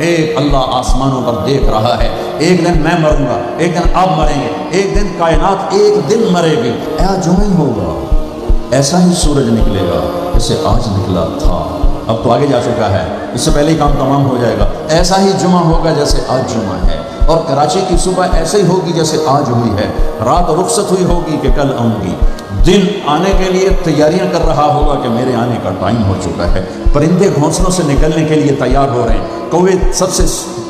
ایک اللہ آسمانوں پر دیکھ رہا ہے، ایک دن میں مروں گا، ایک دن آپ مریں گے، ایک دن کائنات ایک دن مرے گی، آج جمعہ ہی ہوگا، ایسا ہی سورج نکلے گا جیسے آج نکلا تھا، اب تو آگے جا چکا ہے، اس سے پہلے ہی کام تمام ہو جائے گا، ایسا ہی جمعہ ہوگا جیسے آج جمعہ ہے، اور کراچی کی صبح ایسے ہی ہوگی جیسے آج ہوئی ہے، رات رخصت ہوئی ہوگی کہ کل آؤں گی، دن آنے کے لیے تیاریاں کر رہا ہوگا کہ میرے آنے کا ٹائم ہو چکا ہے، پرندے گھونسلوں سے نکلنے کے لیے تیار ہو رہے ہیں، کوے سب سے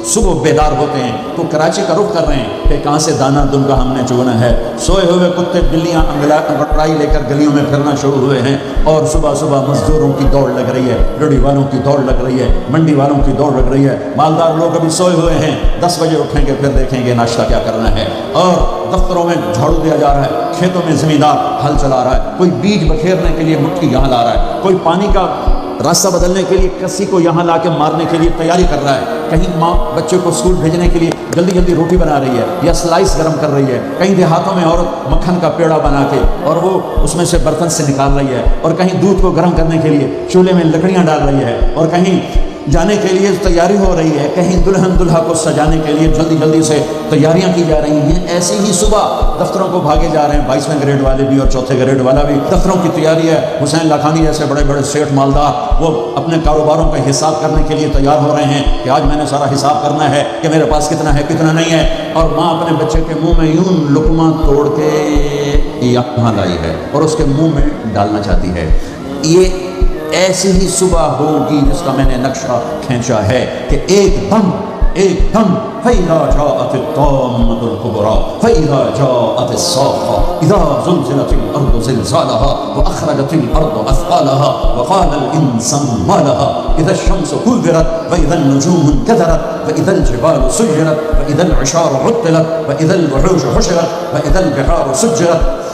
صبح بیدار ہوتے ہیں تو کراچی کا رخ کر رہے ہیں کہ کہاں سے دانہ دن کا ہم نے چگنا ہے، سوئے ہوئے کتے بلیاں انگڑائی لے کر گلیوں میں پھرنا شروع ہوئے ہیں، اور صبح صبح مزدوروں کی دوڑ لگ رہی ہے، ریڑھی والوں کی دوڑ لگ رہی ہے، منڈی والوں کی دوڑ لگ رہی ہے، مالدار لوگ ابھی سوئے ہوئے ہیں، 10 بجے اٹھیں گے پھر دیکھیں گے ناشتہ کیا کرنا ہے، اور دفتروں میں جھاڑو دیا جا رہا ہے، کھیتوں میں زمیندار ہل چلا رہا ہے، کوئی بیج بکھیرنے کے لیے مٹھی یہاں لا رہا ہے، کوئی پانی کا راستہ بدلنے کے لیے کسی کو یہاں لا کے مارنے کے لیے تیاری کر رہا ہے، کہیں ماں بچے کو اسکول بھیجنے کے لیے جلدی جلدی روٹی بنا رہی ہے یا سلائس گرم کر رہی ہے، کہیں دیہاتوں میں عورت مکھن کا پیڑا بنا کے اور وہ اس میں سے برتن سے نکال رہی ہے، اور کہیں دودھ کو گرم کرنے کے لیے چولہے میں لکڑیاں ڈال رہی ہے، اور کہیں جانے کے لیے تیاری ہو رہی ہے، کہیں دلہن دلہا کو سجانے کے لیے جلدی جلدی سے تیاریاں کی جا رہی ہیں، ایسی ہی صبح دفتروں کو بھاگے جا رہے ہیں، 22ویں گریڈ والے بھی اور 4تھے گریڈ والا بھی، دفتروں کی تیاری ہے، حسین لاکھانی جیسے بڑے بڑے سیٹھ مالدار وہ اپنے کاروباروں کا حساب کرنے کے لیے تیار ہو رہے ہیں کہ آج میں نے سارا حساب کرنا ہے کہ میرے پاس کتنا ہے کتنا نہیں ہے، اور ماں اپنے بچے کے منہ میں یوں لقمہ توڑ کے یہاں لائی ہے اور اس کے منہ میں ڈالنا چاہتی ہے، یہ ایسی ہی صبح ہوگی جس کا میں نے نقشہ کھینچا ہے کہ ایک دم فَإِذَا جَاءَتِ الطَّامَّةُ الْكُبْرَى فَإِذَا جَاءَتِ الصَّاخَّةُ إِذَا زُلْزِلَتِ الْأَرْضُ زِلْزَالَهَا وَأَخْرَجَتِ الْأَرْضُ أَثْقَالَهَا وَقَالَ الْإِنسَانُ مَا لَهَا إِذَا الشَّمْسُ كُوِّرَتْ وَإِذَا النُّجُومُ انكَدَرَتْ وَإِذَا الْجِبَالُ سُيِّرَتْ وَإِذَا الْعِشَارُ عُطِّلَتْ وَإِذَا الْوُحُوشُ حُشِرَتْ وَإِذَا الْبِحَارُ سُجِّرَتْ،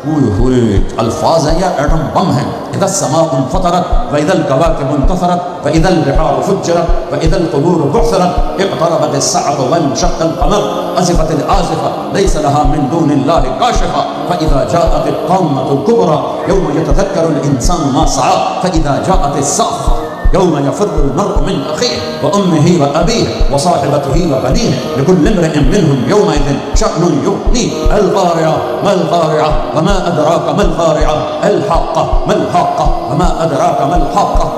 ہوئے الفاظ ہیں یا ایٹم بم ہیں، اذا السماء انفطرت واذا الكواكب انتثرت واذا البحار فجرت واذا القبور بعثرت اقتربت الساعة وانشق القمر ازفت الآزفة ليس لها من دون الله كاشفة فاذا جاءت الطامة الكبرى يوم يتذكر الانسان ما سعى فاذا جاءت الصاخة يوم يفر المرء من أخيه وأمه وأبيه وصاحبته وبنيه لكل امرئ منهم يومئذ شأن يغنيه القارعة ما القارعة وما أدراك ما القارعة الحاقة ما الحاقة وما أدراك ما الحاقة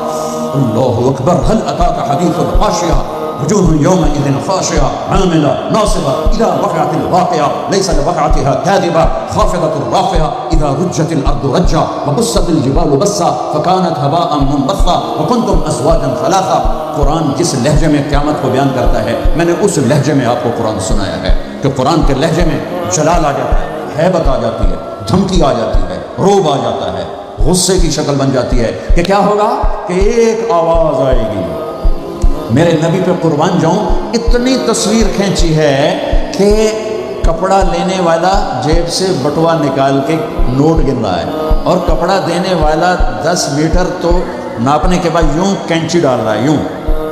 الله أكبر هل أتاك حديث الغاشية وجوه يومئذ خاشعة عاملة ناصبة إذا وقعت الواقعة ليس لوقعتها كاذبة خافضة رافعة إذا رجت الأرض رجا وبست الجبال بسا فكانت هباء منبثا وكنتم أزواجا ثلاثا۔ قرآن جس لہجے میں قیامت کو بیان کرتا ہے میں نے اس لہجے میں آپ کو قرآن سنایا ہے کہ قرآن کے لہجے میں جلال آ جاتا ہے، ہیبت آ جاتی ہے، دھمکی آ جاتی ہے، روب آ جاتا ہے، غصے کی شکل بن جاتی ہے کہ کیا ہوگا کہ ایک آواز آئے گی، میرے نبی پہ قربان جاؤں اتنی تصویر کھینچی ہے کہ کپڑا لینے والا جیب سے بٹوا نکال کے نوٹ گن رہا ہے اور کپڑا دینے والا 10 میٹر تو ناپنے کے بعد یوں کینچی ڈال رہا ہے، یوں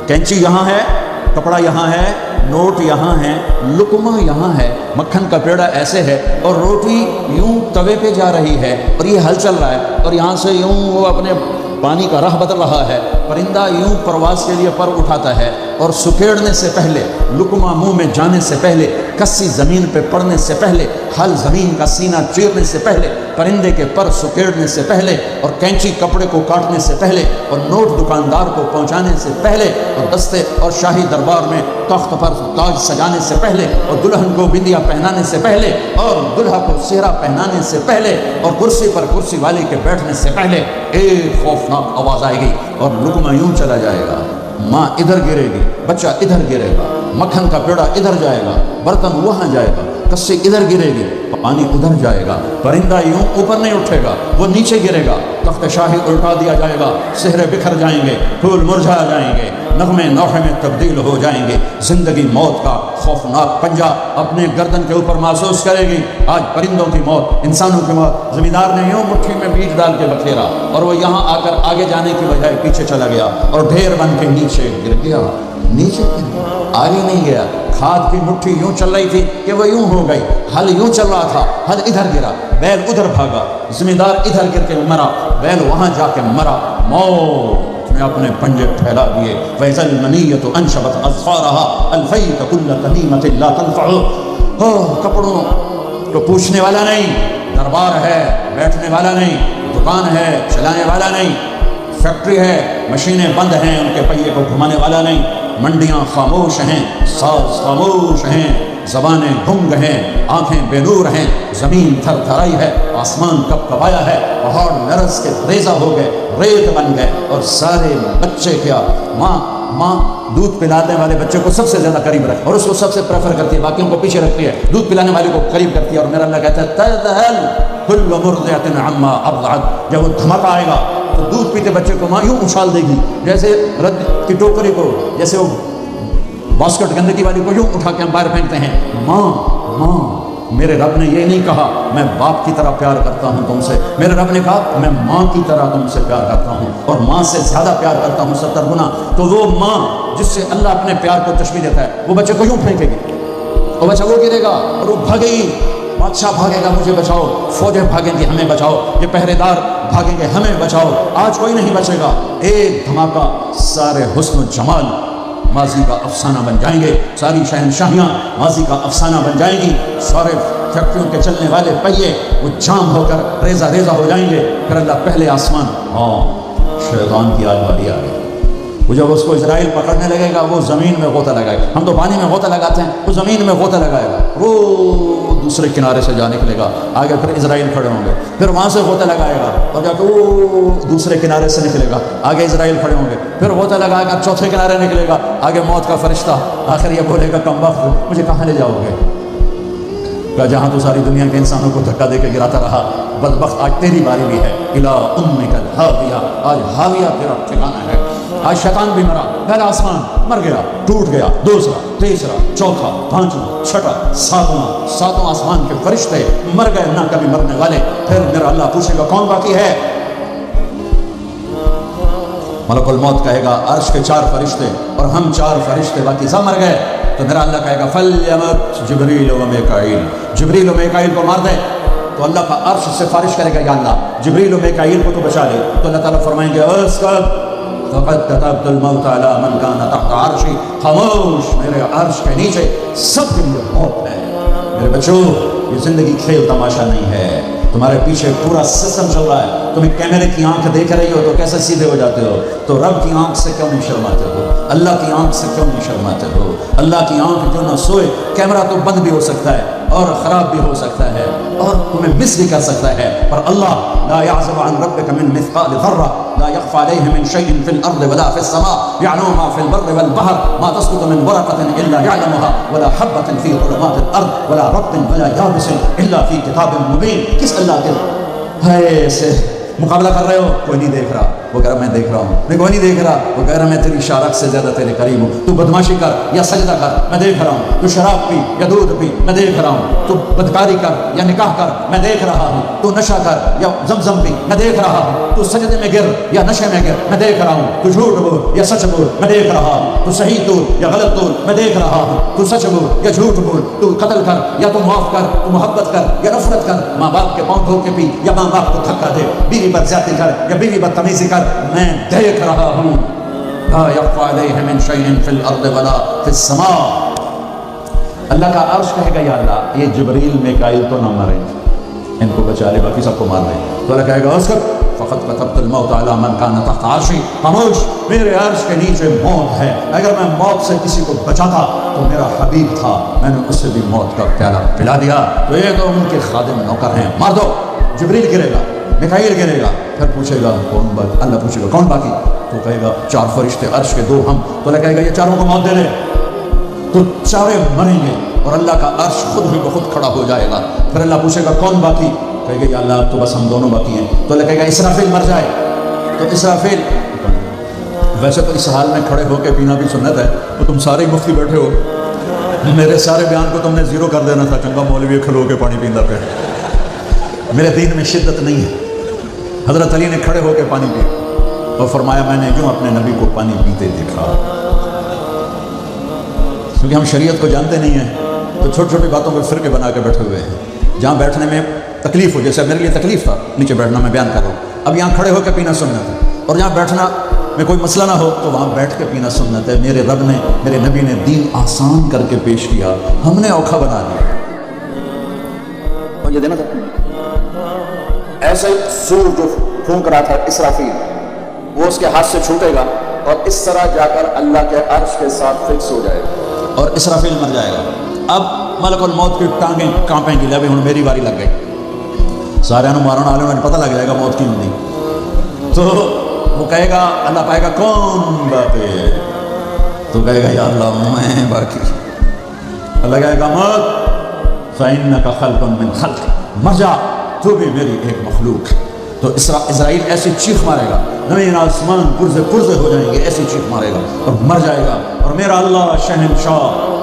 کینچی یہاں ہے، کپڑا یہاں ہے، نوٹ یہاں ہے، لقمہ یہاں ہے، مکھن کا پیڑا ایسے ہے اور روٹی یوں توے پہ جا رہی ہے اور یہ ہل چل رہا ہے اور یہاں سے یوں وہ اپنے پانی کا راہ بدل رہا ہے، پرندہ یوں پرواز کے لیے پر اٹھاتا ہے اور سکیڑنے سے پہلے، لقمہ منہ میں جانے سے پہلے، کسی زمین پہ پڑنے سے پہلے، ہل زمین کا سینہ چیرنے سے پہلے، پرندے کے پر سکیڑنے سے پہلے اور کینچی کپڑے کو کاٹنے سے پہلے اور نوٹ دکاندار کو پہنچانے سے پہلے اور دستے اور شاہی دربار میں تخت پر تاج سجانے سے پہلے اور دلہن کو بندیا پہنانے سے پہلے اور دلہا کو سہرا پہنانے سے پہلے اور کرسی پر کرسی والے کے بیٹھنے سے پہلے ایک خوفناک آواز آئے گی اور لقمہ یوں چلا جائے گا، ماں ادھر گرے گی، بچہ ادھر گرے گا، مکھن کا پیڑا ادھر جائے گا، برتن وہاں جائے گا، کسی ادھر گرے گی، پانی ادھر جائے گا، پرندہ یوں اوپر نہیں اٹھے گا، وہ نیچے گرے گا، تخت شاہی الٹا دیا جائے گا، سہرے بکھر جائیں گے، پھول مرجھا جائیں گے، نغمے نوحے میں تبدیل ہو جائیں گے، زندگی موت کا خوفناک پنجہ اپنے گردن کے اوپر محسوس کرے گی۔ آج پرندوں کی موت، انسانوں کی موت، زمیندار نے یوں مٹھی میں بیج ڈال کے بکھیرا اور وہ یہاں آ کر آگے جانے کی بجائے پیچھے چلا گیا اور ڈھیر بن کے نیچے گر گیا، نیچے گر گیا، آگے نہیں گیا۔ کھاد کی مٹھی یوں چل رہی تھی کہ وہ یوں ہو گئی، ہل یوں چل رہا تھا، ہل ادھر گرا، بیل ادھر بھاگا، زمیندار ادھر گر کے مرا، بیل وہاں جا کے مرا، موت نے اپنے پنجے پھیلا دیے. فَإِذَا الْمَنِيَّةُ أَنْشَبَتْ أَظْفَارَهَا أَلْفَيْتَ كُلَّ تَمِيمَةٍ لَا تَنْفَعُ. کپڑوں کو پوچھنے والا نہیں، دربار ہے بیٹھنے والا نہیں، دکان ہے چلانے والا نہیں، فیکٹری ہے مشینیں بند ہیں ان کے پہیے کو گھمانے والا نہیں، منڈیاں خاموش ہیں، ساز خاموش ہیں، زبانیں گنگ ہیں، آنکھیں بے نور ہیں، زمین تھر تھرائی ہے، آسمان کب کبایا ہے، پہاڑ لرز کے ریزہ ہو گئے، ریت بن گئے، اور سارے بچے کیا، ماں دودھ پلانے والے بچے کو سب سے زیادہ قریب رکھے اور اس کو سب سے پریفر کرتی ہے، باقیوں کو پیچھے رکھتی ہے، دودھ پلانے والے کو قریب کرتی ہے. اور میرا اللہ کہتا ہے تذہل کل مرضعۃ عما ارضعت. جب وہ دھماکہ آئے گا تو دودھ پیتے بچے کو ماں یوں اچھال دے گی جیسے رد کی ٹوکری کو، جیسے وہ باسکٹ گندگی والی کو یوں اٹھا کے ہم باہر پھینکتے ہیں. ماں میرے رب نے یہ نہیں کہا میں باپ کی طرح پیار کرتا ہوں تم سے، میرے رب نے کہا میں ماں کی طرح تم سے پیار کرتا ہوں اور ماں سے زیادہ پیار کرتا ہوں 70 گنا. تو وہ ماں جس سے اللہ اپنے پیار کو تشبیہ دیتا ہے وہ بچے کو یوں پھینکے گی، وہ بچہ وہ گرے گا اور وہ بھاگے گی، بادشاہ بھاگے گا مجھے بچاؤ، فوجیں بھاگیں گی ہمیں بچاؤ، یہ پہرے دار بھاگیں گے ہمیں بچاؤ. آج کوئی نہیں بچے گا. ایک دھماکہ سارے حسن و جمال ماضی کا افسانہ بن جائیں گے، ساری شہنشاہیاں ماضی کا افسانہ بن جائیں گی، سارے فیکٹریوں کے چلنے والے پہیے وہ جام ہو کر ریزہ ریزہ ہو جائیں گے. پھر اللہ پہلے آسمان شیطان کی آگ والی آ گئی. وہ جب اس کو اسرائیل پکڑنے لگے گا وہ زمین میں غوطہ لگائے گا. ہم تو پانی میں غوطہ لگاتے ہیں، وہ زمین میں غوطہ لگائے گا، وہ دوسرے کنارے سے جا نکلے گا. آگے پھر اسرائیل کھڑے ہوں گے، پھر وہاں سے غوطہ لگائے گا اور جا کے وہ دوسرے کنارے سے نکلے گا. آگے اسرائیل کھڑے ہوں گے، پھر غوطہ لگائے گا، چوتھے کنارے نکلے گا. آگے موت کا فرشتہ آخر یہ بولے گا کم وقت مجھے کہاں لے جاؤ گے؟ جہاں تو ساری دنیا کے انسانوں کو دھکا دے کے گراتا رہا، بدبخت آج تیری باری بھی ہے. الا امک الہاویہ، آج ہاویہ تیرا ٹھکانہ ہے. آج شیطان بھی مرا، پہلا آسمان مر گیا، ٹوٹ گیا، دوسرا، تیسرا، چوتھا، پانچواں، چھٹا، ساتواں آسمان کے فرشتے مر گئے، نہ کبھی مرنے والے. پھر میرا اللہ پوچھے گا کون باقی ہے؟ ملک الموت کہے گا عرش کے 4 فرشتے اور ہم 4 فرشتے باقی سب مر گئے. تو میرا اللہ کہے گا فلیمت جبریل و میکائیل، جبریل و میکائیل کو مار دے. تو اللہ کا عرش سفارش کرے گا یا اللہ جبریل و میکائیل کو تو بچا لے. تو اللہ تعالیٰ فرمائیں گے فقد كتبت الموت على من كان تحت عرشی. خاموش، میرے عرش کے نیچے سب کے لیے موت ہے. میرے بچوں یہ زندگی کھیل تماشا نہیں ہے، تمہارے پیچھے پورا سسٹم چل رہا ہے. تمہیں کیمرے کی آنکھ دیکھ رہی ہو تو کیسے سیدھے ہو جاتے ہو؟ تو رب کی آنکھ سے کیوں نہیں شرماتے ہو؟ اللہ کی آنکھ سے کیوں نہیں شرماتے ہو؟ اللہ کی آنکھ کیوں نہ سوئے؟ کیمرہ تو بند بھی ہو سکتا ہے اور خراب بھی ہو سکتا ہے اور تمہیں مس بھی کر سکتا ہے، پر اللہ لا يعزب عن ربك من مثقال ذرة لا يخفى عليه من شيء في الأرض ولا في السماء يعلم ما في البر والبحر ما تسقط من ورقة إلا يعلمها ولا حبة في ظلمات الأرض ولا رطب ولا يابس إلا في كتاب مبين. کس اللہ کے ہے سے مقابلہ کر رہے ہو؟ کوئی نہیں دیکھ رہا. وہ کہہ رہا میں دیکھ رہا ہوں. میں کوئی نہیں دیکھ رہا. وہ کہہ رہا میں تیری شارک سے زیادہ تیرے قریب ہوں. تو بدماشی کر یا سجدہ کر، میں دیکھ رہا ہوں. تو شراب پی یا دودھ پی، میں دیکھ رہا ہوں. تو بدکاری کر یا نکاح کر، میں دیکھ رہا ہوں. تو نشہ کر یا زمزم پی، میں دیکھ رہا ہوں. تو سجدے میں گر یا نشے میں گر، میں دیکھ رہا ہوں. تو جھوٹ بول یا سچ بول، میں دیکھ رہا ہوں. تو صحیح بول یا غلط بول، میں دیکھ رہا ہوں. تو سچ بول یا جھوٹ بول، تو قتل کر یا تو معاف کر، تو محبت کر یا نفرت کر، ماں باپ کے پاؤں دھو کے پی یا ماں باپ کو دھکا دے، بیوی پر زیادتی کر یا بیوی بدتمیزی کر، میں دیکھ رہا ہوں. لا يخفى عليه من شيء في الارض ولا في السماء. اللہ کا عرش کہے گا یا اللہ یہ جبریل میکائیل تو نہ مرے، ان کو بچا لے، باقی سب کو مار دے. تو اللہ کہے گا اسکت فقط كتبت الموت على من كان تحت عرشی. خاموش، میرے عرش کے نیچے موت ہے. اگر میں موت سے کسی کو بچاتا تو میرا حبیب تھا، میں نے اسے بھی موت کا پیالہ پلا دیا. تو یہ تو ان کے خادم نوکر ہیں، مار دو. جبریل گرے گا، میکائیل گرے گا، پھر پوچھے گا کون باقی؟ اللہ پوچھے گا کون باقی؟ تو کہے گا 4 فرشتے، عرش کے 2 ہم. تو اللہ کہے گا یہ چاروں کو موت دے دے. تو چارے مریں گے اور اللہ کا عرش خود ہی بخود کھڑا ہو جائے گا. پھر اللہ پوچھے گا کون باقی؟ کہے گا یا اللہ تو بس ہم دونوں باقی ہیں. تو اللہ کہے گا اسرافیل مر جائے. تو اسرافیل، ویسے تو اس حال میں کھڑے ہو کے پینا بھی سنت ہے، تو تم سارے ہی مفتی بیٹھے ہو، میرے سارے بیان کو تم نے زیرو کر دینا تھا. چنگا مولوی کھلو کے پانی پیندا پہ، میرے دین میں شدت نہیں ہے. حضرت علی نے کھڑے ہو کے پانی پیا اور فرمایا میں نے یوں اپنے نبی کو پانی پیتے دیکھا. کیونکہ ہم شریعت کو جانتے نہیں ہیں تو چھوٹی چھوٹی باتوں پہ فرقے بنا کے بیٹھے ہوئے ہیں. جہاں بیٹھنے میں تکلیف ہو، جیسے میرے لیے تکلیف تھا نیچے بیٹھنا، میں بیان کر رہا ہوں. اب یہاں کھڑے ہو کے پینا سننا تھا، اور جہاں بیٹھنا میں کوئی مسئلہ نہ ہو تو وہاں بیٹھ کے پینا سنت ہے. میرے رب نے، میرے نبی نے دین آسان کر کے پیش کیا، ہم نے اوکھا بنا دیا. مجھے دینا تھا ایسے سور جو پھونک رہا تھا اسرافیل، وہ اس کے ہاتھ سے چھوٹے گا اور اس طرح جا کر اللہ کے عرش کے ساتھ فکس ہو جائے گا اور اسرافیل مر جائے گا. اب ملک الموت کی ٹانگیں کانپیں گی، لبے ہوں میری باری لگ گئی، سارے مارن والے میں پتہ لگ جائے گا موت کی ہوندی. تو وہ کہے گا، اللہ پائے گا کون باقی ہے؟ تو کہے گا یا اللہ میں باقی. اللہ کہے گا موت فَإِنَّكَ خَلْقٌ مِّن خَلْقِ، مر جا، تو بھی میری ایک مخلوق ہے. تو اسرائیل ایسی چیخ مارے گا، زمین آسمان پرزے پرزے ہو جائیں گے، ایسی چیخ مارے گا اور مر جائے گا. اور میرا اللہ شہنشاہ،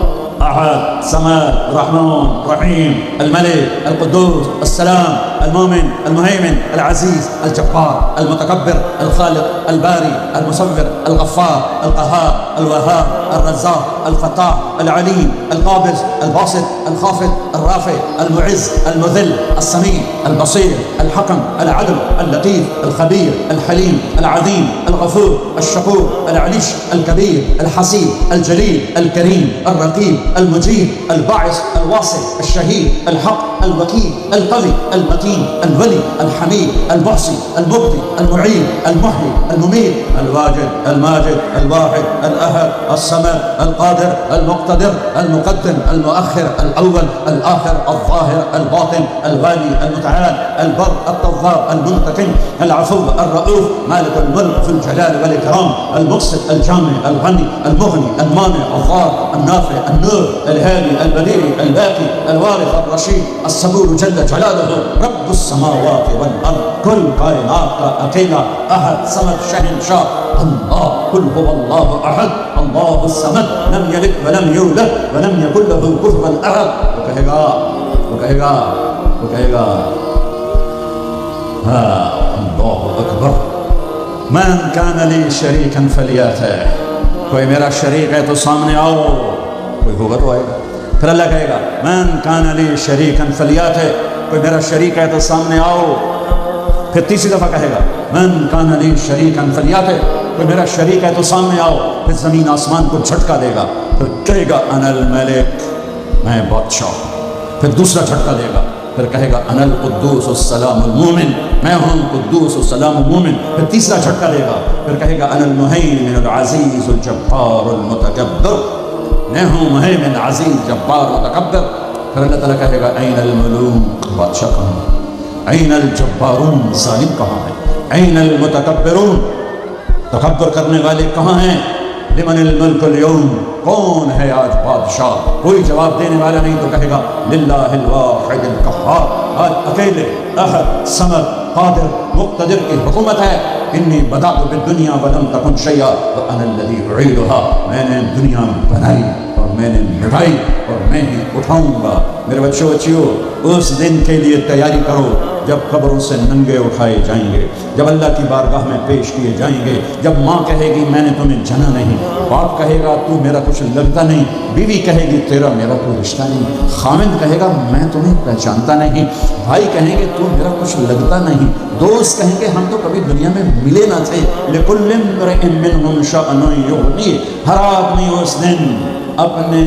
احد، صمد، رحمان، رحیم، الملك، القدوس، السلام، المؤمن، المهيمن، العزيز، الجبار، المتكبر، الخالق، الباري، المصور، الغفار، القهار، الوهاب، الرزاق، الفتاح، العليم، القابض، الباسط، الخافض، الرافع، المعز، المذل، السميع، البصير، الحكم، العدل، اللطيف، الخبير، الحليم، العظيم، الغفور، الشكور، العليش، الكبير، الحسيب، الجليل، الكريم، الرقيب، المجيب، الباعث، الواصل، الشهيد، الحق، الوكيل، القوي، المتين، الولي، الحميد، المحصي، المبدي، المعين، المحيي، المميت، الواجد، الماجد، الواحد، الأحد، الصمد، القادر، المقتدر، المقدم، المؤخر، الأول، الآخر، الظاهر، الباطن، الوالي، المتعال، البر، التواب، المنتقم، العفو، الرؤوف، مالك الملك ذو الجلال والإكرام، المقسط، الجامع، الغني، المغني، المانع، الضار، النافع، النور، الهادي، البديع، الباقي، الوارث، الرشيد، الصبور جل جلاله، رب السماوات والأرض، كل کائنات کا اکیلا احد صمد شہنشاہ اللہ. قل هو الله احد اللہ الصمد لم یلد ولم یولد ولم یکن له کفوا احد. وہ کہے گا اللہ اکبر، من کان لی شریکا فلیاتہ، کوئی میرا شریک ہے تو سامنے آؤ. کوئی ہوگا تو آئے گا. پھر اللہ کہے گا من کان لی شریکا فلیاتہ، کوئی میرا شریک ہے تو سامنے آؤ. پھر تیسری دفعہ کہے گا من کان لی شریکا فلیاتہ، کوئی میرا شریک ہے تو سامنے آؤ. پھر زمین آسمان کو جھٹکا دے گا، پھر کہے گا انا الملک، میں بادشاہ. پھر دوسرا جھٹکا دے گا، پھر کہے گا انا القدوس السلام المومن، میں ہوں قدوس السلام المومن. پھر تیسرا جھٹکا دے گا، پھر کہے گا انا المہیمن العزیز الجبار المتکبر، میں ہوں مہیمن عزیز جبار متکبر. پھر اللہ تعالیٰ کہے گا این الملوک، بادشاہ کہاں؟ این الجبارون، ظالم کہاں ہے؟ این المتکبرون، تکبر کرنے والے کہاں ہیں؟ لمن الملک اليوم، کون ہے آج بادشاہ؟ کوئی جواب دینے والا نہیں. تو کہے گا للہ الواحد القہار، آج اکیلے احد صمد قادر مقتدر کی حکومت ہے. انی بدأت بالدنیا ولم تکن شیئا وانا الذی اعیدها، میں نے دنیا بنائی اور میں نے مٹائی اور میں ہی اٹھاؤں گا. میرے بچوں، اس دن کے لیے تیاری کرو جب قبروں سے ننگے اٹھائے جائیں گے، جب اللہ کی بارگاہ میں پیش کیے جائیں گے، جب ماں کہے گی میں نے تمہیں جنا نہیں، باپ کہے گا تو میرا کچھ لگتا نہیں، بیوی کہے گی تیرا میرا کوئی رشتہ نہیں، خاوند کہے گا میں تمہیں پہچانتا نہیں، بھائی کہیں گے تو میرا کچھ لگتا نہیں، دوست کہیں گے ہم تو کبھی دنیا میں ملے نہ تھے. لِكُلِّ امْرِئٍ مِّنْهُمْ شَأْنٌ يُغْنِيهِ، ہر آدمی اس دن اپنے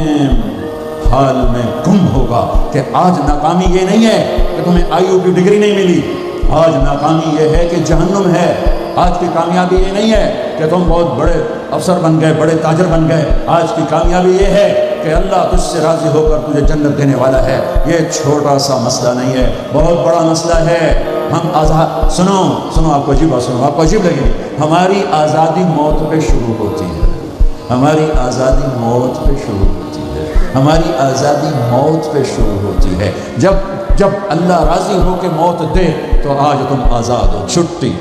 حال میں گم ہوگا کہ آج ناکامی یہ نہیں ہے کہ تمہیں آئیو کی ڈگری نہیں ملی، آج ناکامی یہ ہے کہ جہنم ہے. آج کی کامیابی یہ نہیں ہے کہ تم بہت بڑے افسر بن گئے، بڑے تاجر بن گئے. آج کی کامیابی یہ ہے کہ اللہ تجھ سے راضی ہو کر تجھے جنت دینے والا ہے. یہ چھوٹا سا مسئلہ نہیں ہے، بہت بڑا مسئلہ ہے. ہم آزاد، سنو آپ کو عجیب بات سنو، آپ کو عجیب لگے گی. ہماری آزادی موت پہ شروع ہوتی ہے، ہماری آزادی موت پہ شروع ہوتی ہے، ہماری آزادی موت پہ شروع ہوتی ہے. جب اللہ راضی ہو کے موت دے تو آج تم آزاد ہو. چھٹی